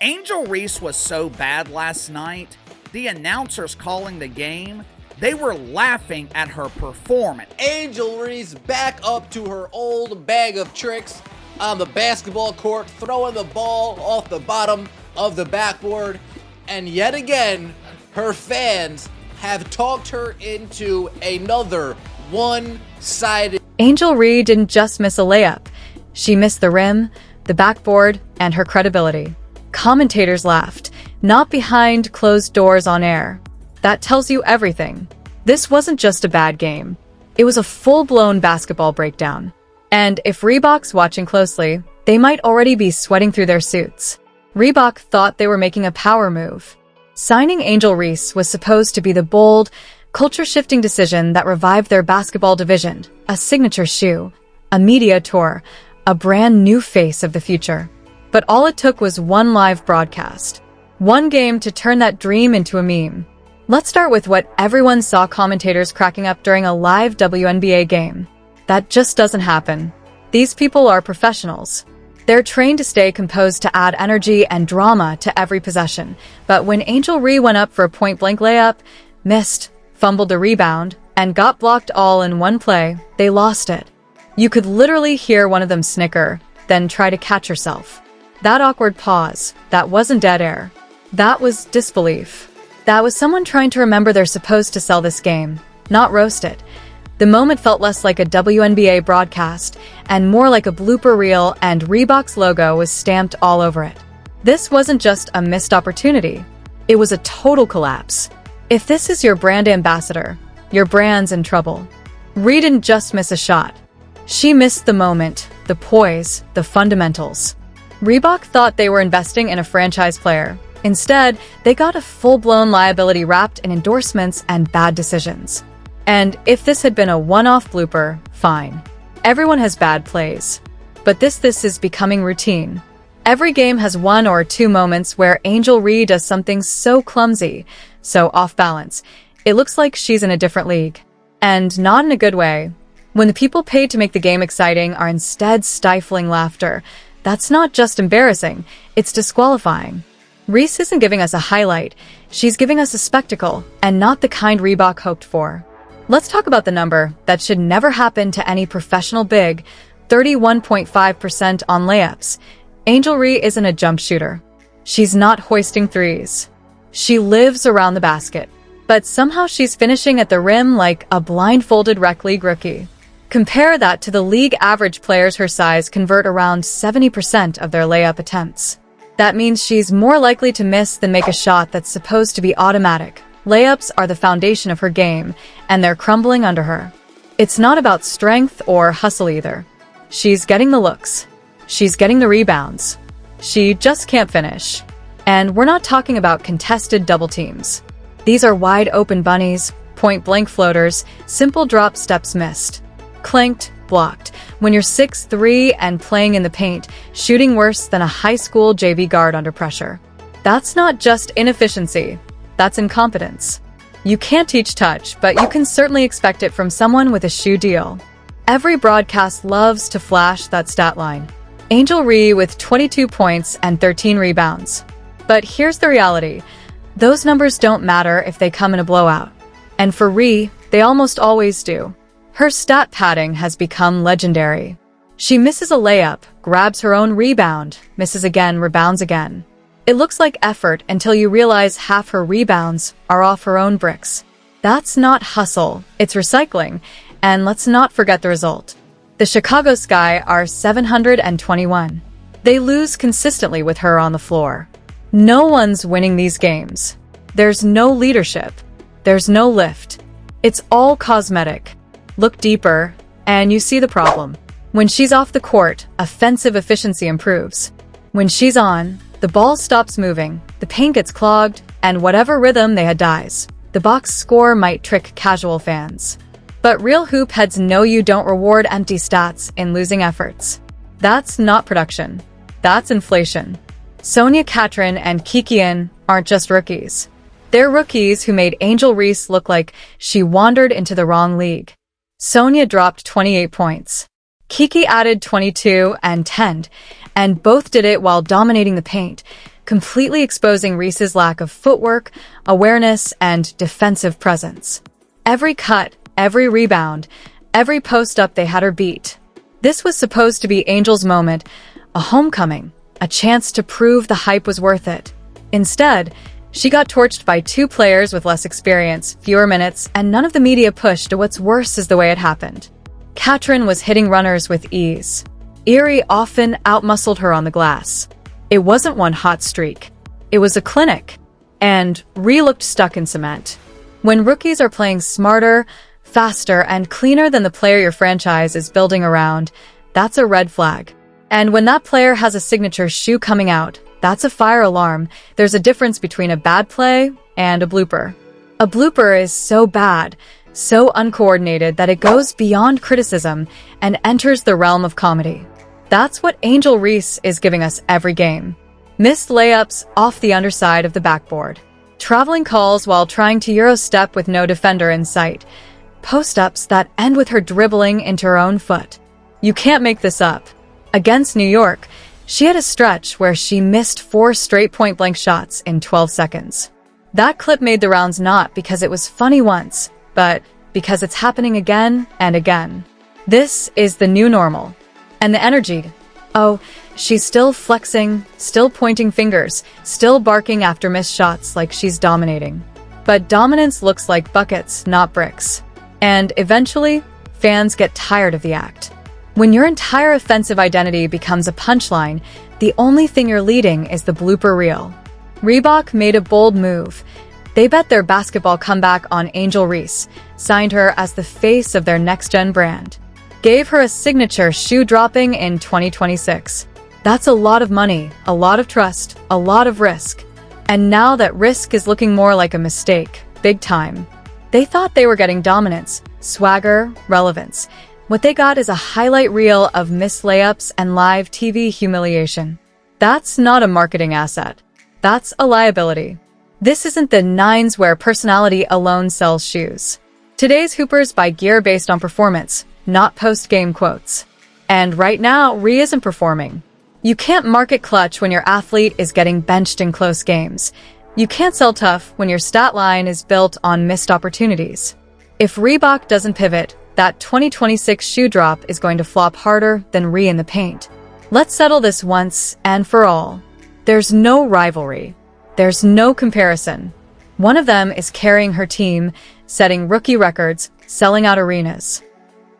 Angel Reese was so bad last night, the announcers calling the game, they were laughing at her performance. Angel Reese back up to her old bag of tricks on the basketball court, throwing the ball off the bottom of the backboard. And yet again, her fans have talked her into another one-sided. Angel Reese didn't just miss a layup. She missed the rim, the backboard, and her credibility. Commentators laughed, not behind closed doors on air. That tells you everything. This wasn't just a bad game. It was a full-blown basketball breakdown. And if Reebok's watching closely, they might already be sweating through their suits. Reebok thought they were making a power move. Signing Angel Reese was supposed to be the bold, culture-shifting decision that revived their basketball division, a signature shoe, a media tour, a brand new face of the future. But all it took was one live broadcast. One game to turn that dream into a meme. Let's start with what everyone saw commentators cracking up during a live WNBA game. That just doesn't happen. These people are professionals. They're trained to stay composed to add energy and drama to every possession. But when Angel Reese went up for a point-blank layup, missed, fumbled the rebound, and got blocked all in one play, they lost it. You could literally hear one of them snicker, then try to catch herself. That awkward pause, that wasn't dead air. That was disbelief. That was someone trying to remember they're supposed to sell this game, not roast it. The moment felt less like a WNBA broadcast and more like a blooper reel, and Reebok's logo was stamped all over it. This wasn't just a missed opportunity. It was a total collapse. If this is your brand ambassador, your brand's in trouble. Reese didn't just miss a shot. She missed the moment, the poise, the fundamentals. Reebok thought they were investing in a franchise player. Instead, they got a full-blown liability wrapped in endorsements and bad decisions. And if this had been a one-off blooper, fine. Everyone has bad plays. But this is becoming routine. Every game has one or two moments where Angel Reese does something so clumsy, so off-balance. It looks like she's in a different league. And not in a good way. When the people paid to make the game exciting are instead stifling laughter, that's not just embarrassing, it's disqualifying. Reese isn't giving us a highlight, she's giving us a spectacle, and not the kind Reebok hoped for. Let's talk about the number that should never happen to any professional big, 31.5% on layups. Angel Reese isn't a jump shooter. She's not hoisting threes. She lives around the basket. But somehow she's finishing at the rim like a blindfolded rec league rookie. Compare that to the league average players her size convert around 70% of their layup attempts. That means she's more likely to miss than make a shot that's supposed to be automatic. Layups are the foundation of her game, and they're crumbling under her. It's not about strength or hustle either. She's getting the looks. She's getting the rebounds. She just can't finish. And we're not talking about contested double teams. These are wide open bunnies, point-blank floaters, simple drop steps missed. Clanked, blocked. When you're 6'3" and playing in the paint, shooting worse than a high school JV guard under pressure. That's not just inefficiency, that's incompetence. You can't teach touch, but you can certainly expect it from someone with a shoe deal. Every broadcast loves to flash that stat line. Angel Reese with 22 points and 13 rebounds. But here's the reality. Those numbers don't matter if they come in a blowout. And for Reese, they almost always do. Her stat padding has become legendary. She misses a layup, grabs her own rebound, misses again, rebounds again. It looks like effort until you realize half her rebounds are off her own bricks. That's not hustle, it's recycling. And let's not forget the result. The Chicago Sky are 721. They lose consistently with her on the floor. No one's winning these games. There's no leadership. There's no lift. It's all cosmetic. Look deeper, and you see the problem. When she's off the court, offensive efficiency improves. When she's on, the ball stops moving, the paint gets clogged, and whatever rhythm they had dies. The box score might trick casual fans. But real hoop heads know you don't reward empty stats in losing efforts. That's not production. That's inflation. Sonia Catron and Kikian aren't just rookies. They're rookies who made Angel Reese look like she wandered into the wrong league. Sonia dropped 28 points. Kiki added 22 and 10, and both did it while dominating the paint. completely exposing Reese's lack of footwork, awareness, and defensive presence. Every cut, every rebound, every post-up they had her beat. This was supposed to be Angel's moment, a homecoming, a chance to prove the hype was worth it. Instead, she got torched by two players with less experience, fewer minutes, and none of the media pushed to what's worse is the way it happened. Katrin was hitting runners with ease. Erie often outmuscled her on the glass. It wasn't one hot streak. It was a clinic. And Ree looked stuck in cement. When rookies are playing smarter, faster, and cleaner than the player your franchise is building around, that's a red flag. And when that player has a signature shoe coming out, that's a fire alarm. There's a difference between a bad play and a blooper. A blooper is so bad, so uncoordinated that it goes beyond criticism and enters the realm of comedy. That's what Angel Reese is giving us every game. Missed layups off the underside of the backboard. Traveling calls while trying to Euro step with no defender in sight. Post-ups that end with her dribbling into her own foot. You can't make this up. Against New York, she had a stretch where she missed 4 straight point-blank shots in 12 seconds. That clip made the rounds not because it was funny once, but because it's happening again and again. This is the new normal. And the energy. Oh, she's still flexing, still pointing fingers, still barking after missed shots like she's dominating. But dominance looks like buckets, not bricks. And eventually, fans get tired of the act. When your entire offensive identity becomes a punchline, the only thing you're leading is the blooper reel. Reebok made a bold move. They bet their basketball comeback on Angel Reese, signed her as the face of their next-gen brand. Gave her a signature shoe dropping in 2026. That's a lot of money, a lot of trust, a lot of risk. And now that risk is looking more like a mistake, big time. They thought they were getting dominance, swagger, relevance. What they got is a highlight reel of missed layups and live TV humiliation. That's not a marketing asset. That's a liability. This isn't the nines where personality alone sells shoes. Today's hoopers buy gear based on performance, not post-game quotes. And right now, Ree isn't performing. You can't market clutch when your athlete is getting benched in close games. You can't sell tough when your stat line is built on missed opportunities. If Reebok doesn't pivot, that 2026 shoe drop is going to flop harder than Ree in the paint. Let's settle this once and for all. There's no rivalry. There's no comparison. One of them is carrying her team, setting rookie records, selling out arenas.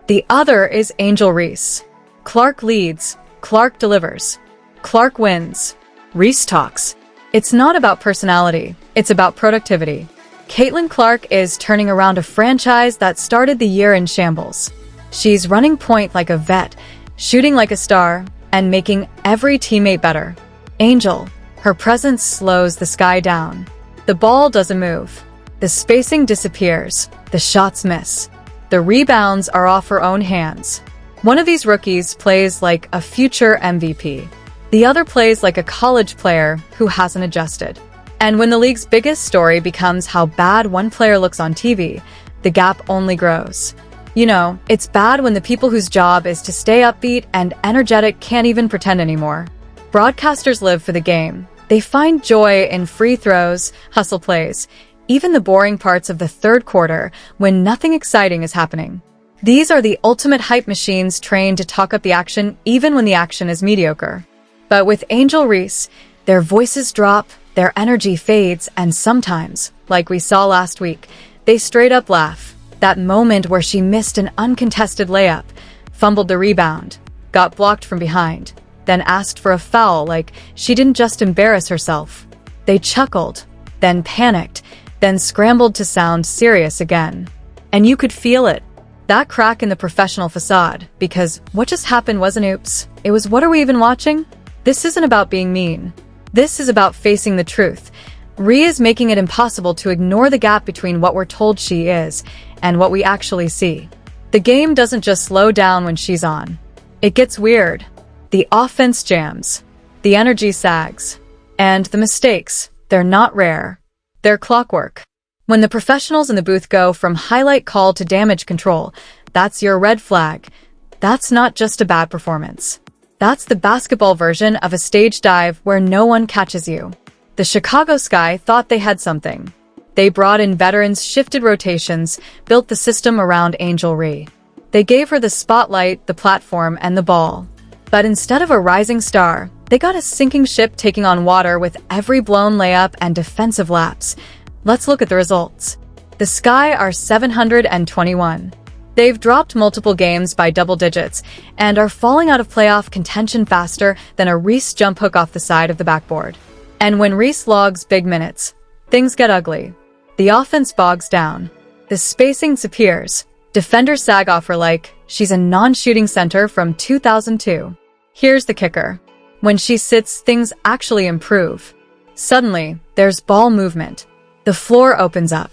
The other is Angel Reese. Clark leads, Clark delivers. Clark wins. Reese talks. It's not about personality, it's about productivity. Caitlin Clark is turning around a franchise that started the year in shambles. She's running point like a vet, shooting like a star, and making every teammate better. Angel, her presence slows the sky down. The ball doesn't move. The spacing disappears. The shots miss. The rebounds are off her own hands. One of these rookies plays like a future MVP. The other plays like a college player who hasn't adjusted. And when the league's biggest story becomes how bad one player looks on TV, the gap only grows. You know, it's bad when the people whose job is to stay upbeat and energetic can't even pretend anymore. Broadcasters live for the game. They find joy in free throws, hustle plays, even the boring parts of the third quarter when nothing exciting is happening. These are the ultimate hype machines trained to talk up the action even when the action is mediocre. But with Angel Reese, their voices drop, their energy fades, and sometimes, like we saw last week, they straight up laugh. That moment where she missed an uncontested layup, fumbled the rebound, got blocked from behind, then asked for a foul like she didn't just embarrass herself. They chuckled, then panicked, then scrambled to sound serious again. And you could feel it. That crack in the professional facade, because what just happened wasn't oops. It was what are we even watching? This isn't about being mean. This is about facing the truth. Ree is making it impossible to ignore the gap between what we're told she is and what we actually see. The game doesn't just slow down when she's on. It gets weird. The offense jams. The energy sags. And the mistakes, they're not rare. They're clockwork. When the professionals in the booth go from highlight call to damage control, that's your red flag. That's not just a bad performance. That's the basketball version of a stage dive where no one catches you. The Chicago Sky thought they had something. They brought in veterans, shifted rotations, built the system around Angel Reese. They gave her the spotlight, the platform, and the ball. But instead of a rising star, they got a sinking ship taking on water with every blown layup and defensive lapse. Let's look at the results. The Sky are 721. They've dropped multiple games by double digits and are falling out of playoff contention faster than a Reese jump hook off the side of the backboard. And when Reese logs big minutes, things get ugly. The offense bogs down. The spacing disappears. Defenders sag off her like she's a non-shooting center from 2002. Here's the kicker. When she sits, things actually improve. Suddenly, there's ball movement. The floor opens up.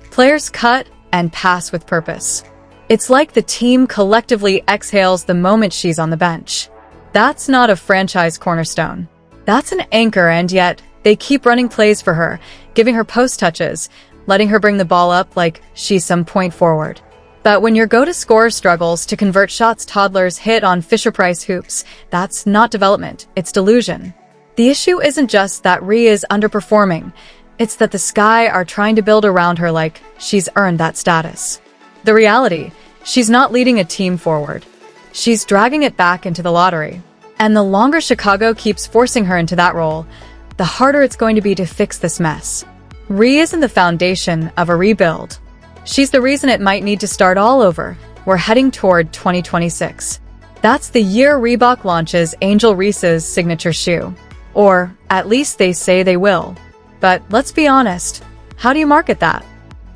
Players cut and pass with purpose. It's like the team collectively exhales the moment she's on the bench. That's not a franchise cornerstone. That's an anchor, and yet they keep running plays for her, giving her post touches, letting her bring the ball up like she's some point forward. But when your go-to scorer struggles to convert shots toddlers hit on Fisher-Price hoops, that's not development, it's delusion. The issue isn't just that Rhea is underperforming, it's that the Sky are trying to build around her like she's earned that status. The reality, she's not leading a team forward. She's dragging it back into the lottery. And the longer Chicago keeps forcing her into that role, the harder it's going to be to fix this mess. Rhea isn't the foundation of a rebuild. She's the reason it might need to start all over. We're heading toward 2026. That's the year Reebok launches Angel Reese's signature shoe. Or, at least they say they will. But let's be honest, how do you market that?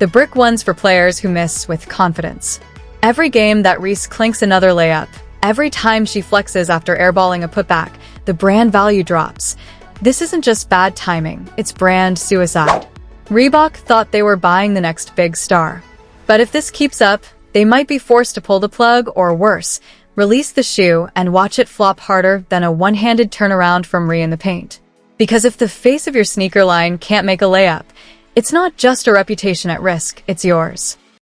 The brick one's for players who miss with confidence. Every game that Reese clinks another layup, every time she flexes after airballing a putback, the brand value drops. This isn't just bad timing, it's brand suicide. Reebok thought they were buying the next big star. But if this keeps up, they might be forced to pull the plug or worse, release the shoe and watch it flop harder than a one-handed turnaround from Rhea in the paint. Because if the face of your sneaker line can't make a layup, it's not just a reputation at risk, it's yours.